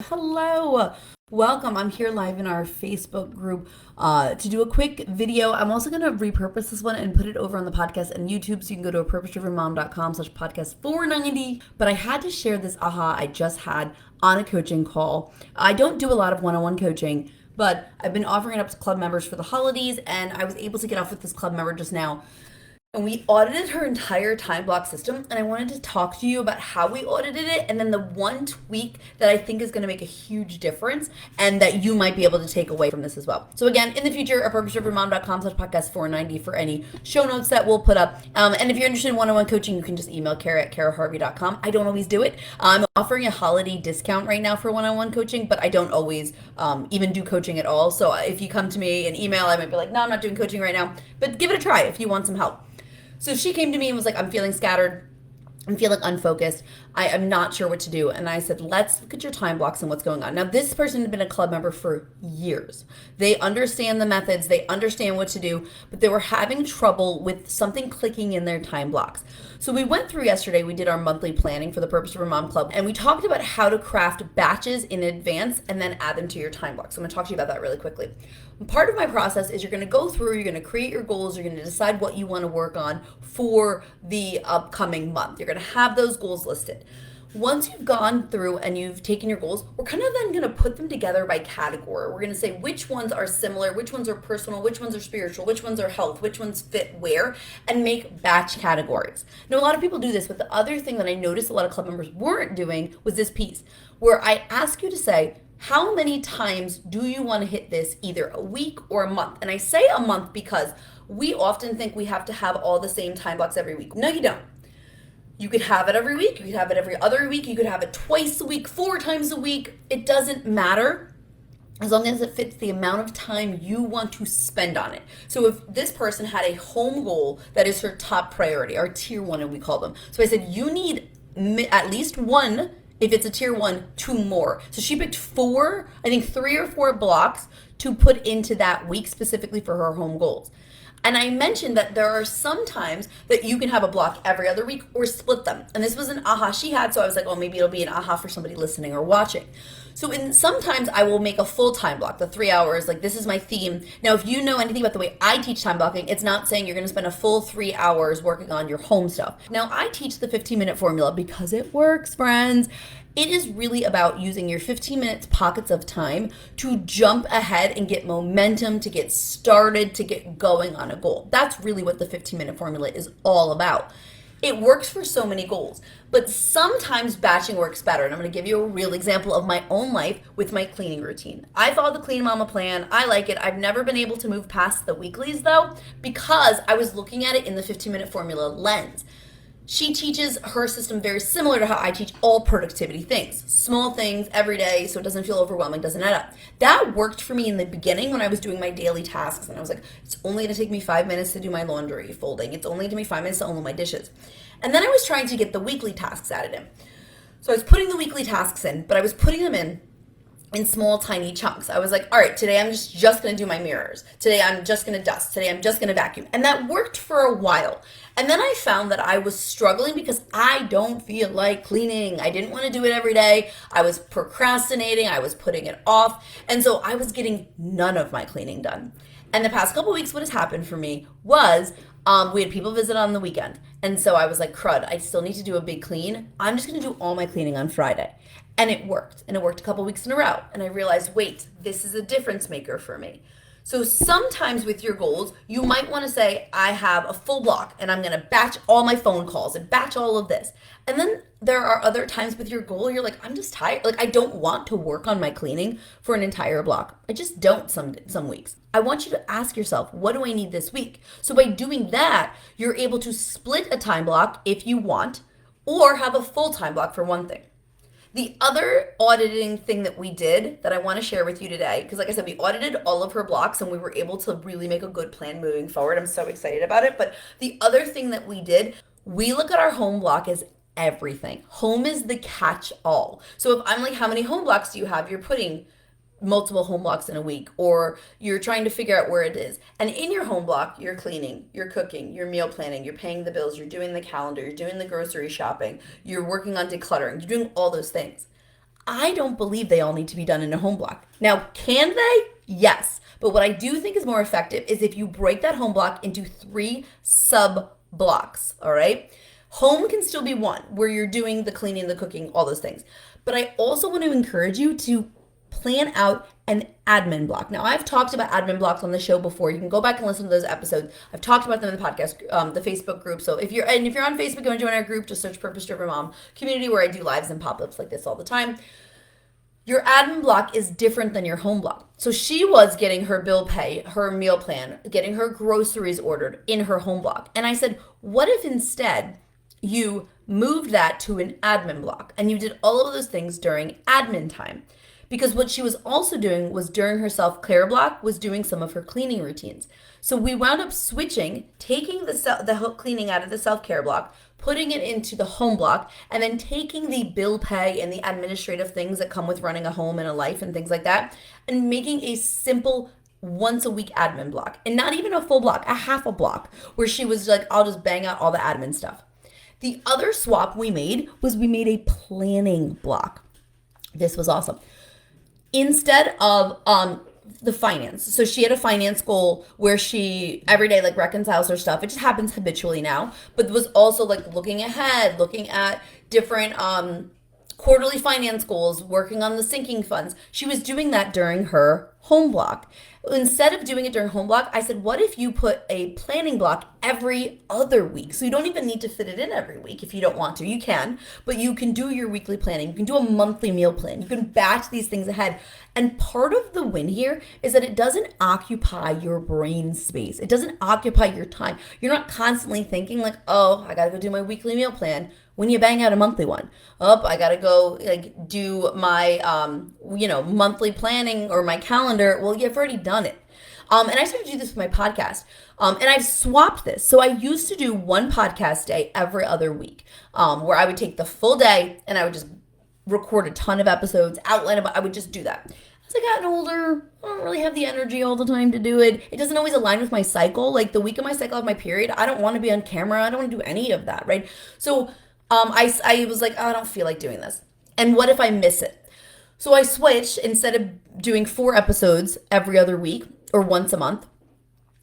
Hello, welcome. I'm here live in our Facebook group to do a quick video. I'm also going to repurpose this one and put it over on the podcast and YouTube, so you can go to a purpose-drivenmom.com/podcast 490. But I had to share this aha I just had on a coaching call. I don't do a lot of one-on-one coaching, but I've been offering it up to club members for the holidays, and I was able to get off with this club member just now. And we audited her entire time block system, and I wanted to talk to you about how we audited it and then the one tweak that I think is going to make a huge difference and that you might be able to take away from this as well. So again, in the future, purpose-drivenmom.com/podcast 490 for any show notes that we'll put up. And if you're interested in one-on-one coaching, you can just email Cara at caraharvey.com. I don't always do it. I'm offering a holiday discount right now for one-on-one coaching, but I don't always even do coaching at all. So if you come to me and email, I might be like, no, I'm not doing coaching right now, but give it a try if you want some help. So she came to me and was like, I'm feeling scattered. I'm feeling unfocused. I'm not sure what to do. And I said, let's look at your time blocks and what's going on. Now, this person had been a club member for years. They understand the methods. They understand what to do, but they were having trouble with something clicking in their time blocks. So we went through yesterday, we did our monthly planning for the Purpose of a Mom Club, and we talked about how to craft batches in advance and then add them to your time block. So I'm going to talk to you about that really quickly. Part of my process is you're going to go through, you're going to create your goals, you're going to decide what you want to work on for the upcoming month. You're going to have those goals listed. Once you've gone through and you've taken your goals, we're kind of then going to put them together by category. We're going to say which ones are similar, which ones are personal, which ones are spiritual, which ones are health, which ones fit where, and make batch categories. Now, a lot of people do this, but the other thing that I noticed a lot of club members weren't doing was this piece, where I ask you to say, how many times do you want to hit this either a week or a month? And I say a month because we often think we have to have all the same time blocks every week. No, you don't. You could have it every week. You could have it every other week. You could have it twice a week, 4 times a week. It doesn't matter as long as it fits the amount of time you want to spend on it. So if this person had a home goal that is her top priority, our tier 1, and we call them. So I said, you need at least one. If it's a tier 1, 2 more. So she picked 4, I think 3 or 4 blocks to put into that week specifically for her home goals. And I mentioned that there are some times that you can have a block every other week or split them. And this was an aha she had, so I was like, well, maybe it'll be an aha for somebody listening or watching. So sometimes I will make a full time block, the 3 hours, like this is my theme. Now, if you know anything about the way I teach time blocking, it's not saying you're going to spend a full 3 hours working on your home stuff. Now, I teach the 15-minute formula because it works, friends. It is really about using your 15 minutes pockets of time to jump ahead and get momentum, to get started, to get going on a goal. That's really what the 15-minute formula is all about. It works for so many goals, but sometimes batching works better. And I'm going to give you a real example of my own life with my cleaning routine. I follow the Clean Mama plan. I like it. I've never been able to move past the weeklies though, because I was looking at it in the 15-minute formula lens. She teaches her system very similar to how I teach all productivity things. Small things every day so it doesn't feel overwhelming, doesn't add up. That worked for me in the beginning when I was doing my daily tasks, and I was like, it's only going to take me 5 minutes to do my laundry folding. It's only going to take me 5 minutes to unload my dishes. And then I was trying to get the weekly tasks added in. So I was putting the weekly tasks in, but I was putting them in small, tiny chunks. I was like, all right, today I'm just going to do my mirrors. Today I'm just going to dust. Today I'm just going to vacuum. And that worked for a while. And then I found that I was struggling because I don't feel like cleaning. I didn't want to do it every day. I was procrastinating. I was putting it off. And so I was getting none of my cleaning done. And the past couple weeks, what has happened for me was we had people visit on the weekend. And so I was like, crud, I still need to do a big clean. I'm just going to do all my cleaning on Friday. And it worked. And it worked a couple weeks in a row. And I realized, wait, this is a difference maker for me. So sometimes with your goals, you might want to say, I have a full block and I'm going to batch all my phone calls and batch all of this. And then there are other times with your goal, you're like, I'm just tired. Like, I don't want to work on my cleaning for an entire block. I just don't some weeks. I want you to ask yourself, what do I need this week? So by doing that, you're able to split a time block if you want, or have a full time block for one thing. The other auditing thing that we did that I want to share with you today, because like I said, we audited all of her blocks and we were able to really make a good plan moving forward. I'm so excited about it. But the other thing that we did, we look at our home block as everything. Home is the catch-all. So if I'm like, how many home blocks do you have? You're putting multiple home blocks in a week, or you're trying to figure out where it is. And in your home block, you're cleaning, you're cooking, you're meal planning, you're paying the bills, you're doing the calendar, you're doing the grocery shopping, you're working on decluttering, you're doing all those things. I don't believe they all need to be done in a home block. Now, can they? Yes. But what I do think is more effective is if you break that home block into 3 sub blocks, all right? Home can still be one where you're doing the cleaning, the cooking, all those things. But I also want to encourage you to plan out an admin block. Now, I've talked about admin blocks on the show before. You can go back and listen to those episodes. I've talked about them in the podcast, the Facebook group. So if you're on Facebook, you want to join our group, just search Purpose Driven Mom Community, where I do lives and pop-ups like this all the time. Your admin block is different than your home block. So she was getting her bill pay, her meal plan, getting her groceries ordered in her home block. And I said, what if instead you moved that to an admin block and you did all of those things during admin time? Because what she was also doing was during her self-care block was doing some of her cleaning routines. So we wound up switching, taking the cleaning out of the self-care block, putting it into the home block, and then taking the bill pay and the administrative things that come with running a home and a life and things like that, and making a simple once a week admin block. And not even a full block, a half a block, where she was like, I'll just bang out all the admin stuff. The other swap we made was we made a planning block. This was awesome. Instead of the finance. So she had a finance goal where she every day like reconciles her stuff. It just happens habitually now, but was also like looking ahead, looking at different quarterly finance goals, working on the sinking funds. She was doing that during her home block. Instead of doing it during home block, I said, what if you put a planning block every other week? So you don't even need to fit it in every week if you don't want to. You can, but you can do your weekly planning. You can do a monthly meal plan. You can batch these things ahead. And part of the win here is that it doesn't occupy your brain space. It doesn't occupy your time. You're not constantly thinking like, oh, I got to go do my weekly meal plan when you bang out a monthly one. Oh, I got to go like do my, monthly planning or my calendar. Well, you've already done it. And I started to do this with my podcast. And I've swapped this. So I used to do one podcast day every other week, where I would take the full day and I would just record a ton of episodes, outline about, I would just do that. As I gotten older, I don't really have the energy all the time to do it. It doesn't always align with my cycle. Like the week of my cycle of my period, I don't want to be on camera. I don't want to do any of that, right? So I was like, oh, I don't feel like doing this. And what if I miss it? So I switched. Instead of doing 4 episodes every other week or once a month,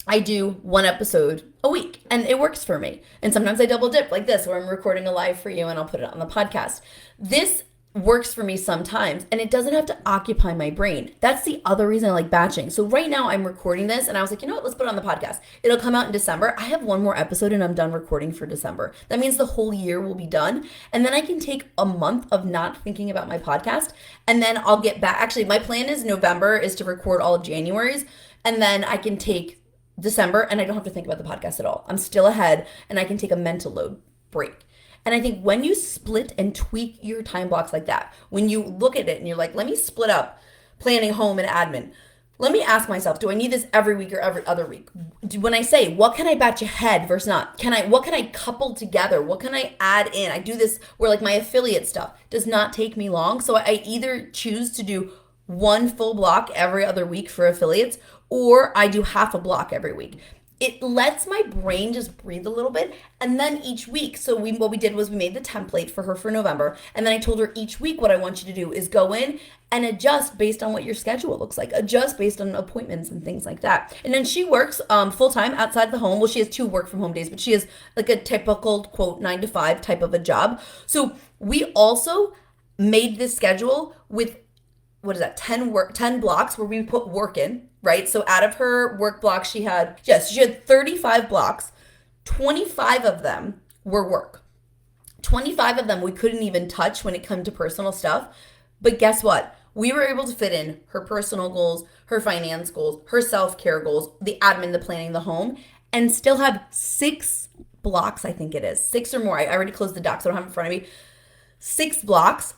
I do 1 episode a week, and it works for me. And sometimes I double dip like this, where I'm recording a live for you and I'll put it on the podcast. This works for me sometimes, and it doesn't have to occupy my brain. That's the other reason I like batching. So right now I'm recording this and I was like, you know what, let's put it on the podcast. It'll come out in December. I have 1 more episode and I'm done recording for December. That means the whole year will be done. And then I can take a month of not thinking about my podcast, and then I'll get back. Actually, my plan is November is to record all of January's, and then I can take December and I don't have to think about the podcast at all. I'm still ahead and I can take a mental load break. And I think when you split and tweak your time blocks like that, when you look at it and you're like, let me split up planning, home, and admin. Let me ask myself, do I need this every week or every other week? When I say, what can I batch ahead versus not? What can I couple together? What can I add in? I do this where like my affiliate stuff does not take me long. So I either choose to do 1 full block every other week for affiliates, or I do half a block every week. It lets my brain just breathe a little bit. And then each week, so what we did was we made the template for her for November. And then I told her each week what I want you to do is go in and adjust based on what your schedule looks like. Adjust based on appointments and things like that. And then she works full-time outside the home. Well, she has 2 work from home days, but she has like a typical, quote, 9 to 5 type of a job. So we also made this schedule with, 10 blocks where we put work in, right? So out of her work blocks, she had 35 blocks. 25 of them were work. 25 of them we couldn't even touch when it came to personal stuff. But guess what? We were able to fit in her personal goals, her finance goals, her self-care goals, the admin, the planning, the home, and still have 6 blocks, I think it is. 6 or more. I already closed the doc, so I don't have it in front of me. 6 blocks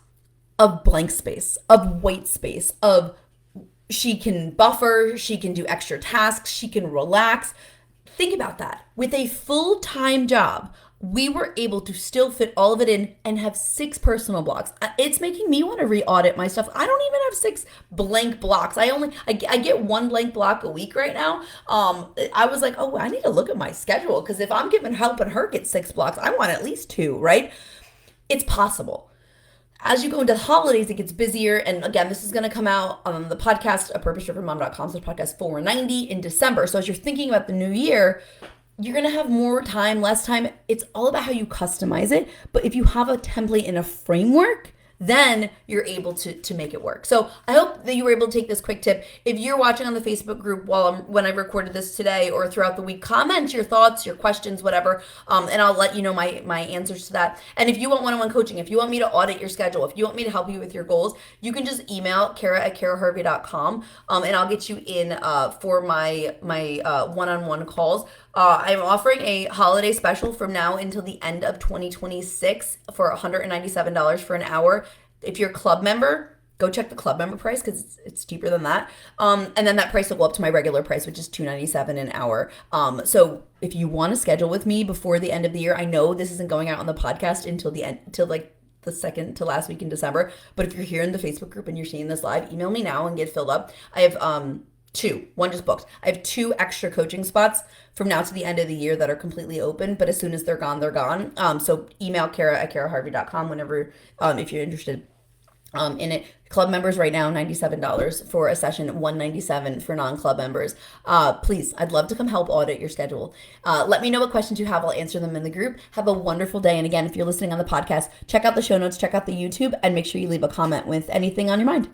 of blank space, of white space, of she can buffer, she can do extra tasks, she can relax. Think about that. With a full-time job, we were able to still fit all of it in and have 6 personal blocks. It's making me want to re-audit my stuff. I don't even have 6 blank blocks. I get 1 blank block a week right now. I was like, oh, I need to look at my schedule, because if I'm helping her get 6 blocks, I want at least 2, right? It's possible. as you go into the holidays, it gets busier. And again, this is going to come out on the podcast, a purpose-driven-mom.com, so podcast 490 in December. So as you're thinking about the new year, you're going to have more time, less time. It's all about how you customize it. But if you have a template and a framework, then you're able to make it work. So I hope that you were able to take this quick tip. If you're watching on the Facebook group when I recorded this today or throughout the week, comment your thoughts, your questions, whatever, and I'll let you know my answers to that. And if you want one-on-one coaching, if you want me to audit your schedule, if you want me to help you with your goals, you can just email Cara@caraharvey.com, and I'll get you in for my one-on-one calls. I'm offering a holiday special from now until the end of 2026 for $197 for an hour. If you're a club member, go check the club member price because it's cheaper than that. And then that price will go up to my regular price, which is $297 an hour. So if you want to schedule with me before the end of the year, I know this isn't going out on the podcast until the end, till like the second to last week in December. But if you're here in the Facebook group and you're seeing this live, email me now and get filled up. I have one just booked. I have 2 extra coaching spots from now to the end of the year that are completely open, but as soon as they're gone, they're gone. So email Cara@caraharvey.com whenever, if you're interested in it. Club members right now, $97 for a session, $197 for non-club members. Please, I'd love to come help audit your schedule. Let me know what questions you have. I'll answer them in the group. Have a wonderful day. And again, if you're listening on the podcast, check out the show notes, check out the YouTube, and make sure you leave a comment with anything on your mind.